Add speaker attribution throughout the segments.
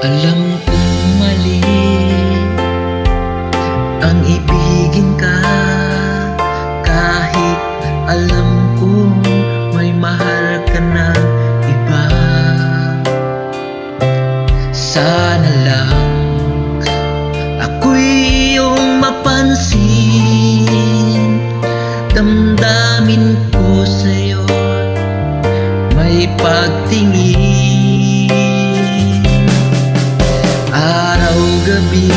Speaker 1: Alam kong mali ang ibigin ka, kahit alam kong may mahal ka ng iba. Sana lang ako'y iyong mapansin, damdamin ko sa'yo may pagtingin. Araw-gabi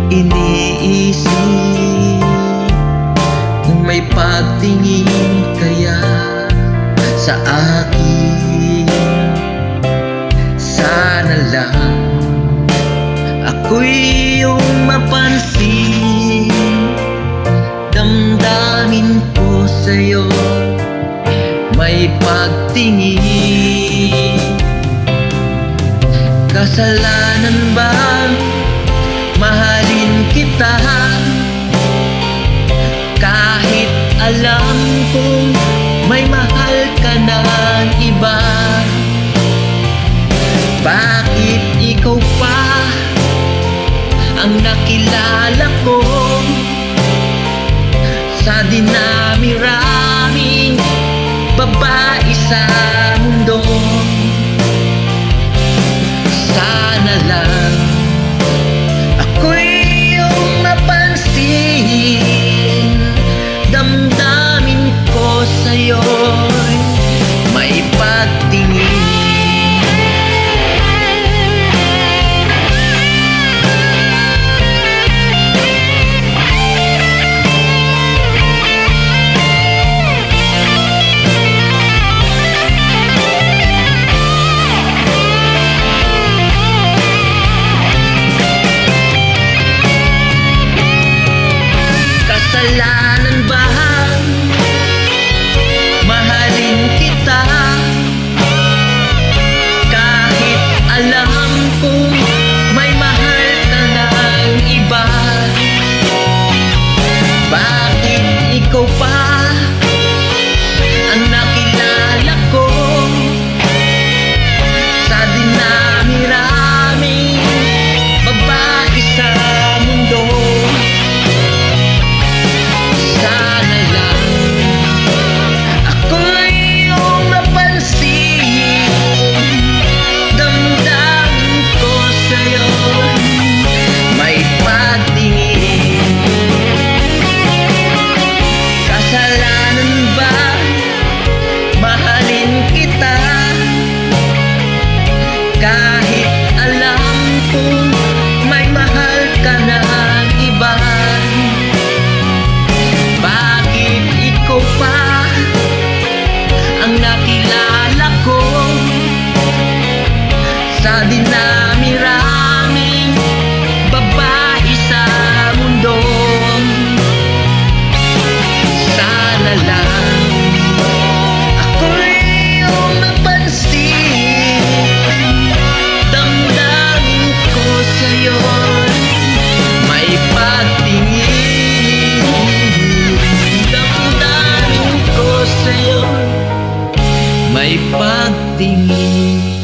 Speaker 1: iniisip kung may pagtingin kaya sa akin. Sana lang ako'y iyong mapansin, damdamin ko sa'yo may pagtingin. Kasalanan ba mahalin kita, kahit alam kong may mahal ka ng iba? Bakit ikaw pa ang nakilala ko sa dinami-raming babae sa mundo? Sana lang ako'y iyong mapansin, damdamin ko sa'yo'y may pagtingin. Kasalanan ba mahalin kita, kahit alam kong may mahal ka ng iba? Bakit ikaw pa ang nakilala ko sa dinami-raming babae sa mundo? Sana lang ako'y iyong mapansin, damdamin ko sa'yo may pagtingin. Kasalanan ba mahalin kita, kahit alam kong may mahal ka ng iba? Bakit ikaw pa ang nakilala ko sa dinami-raming babae sa mundo? Sana lang ako'y iyong napansin, damdamin ko sa'yo may pagtingin. Damdamin ko sa'yo may pagtingin.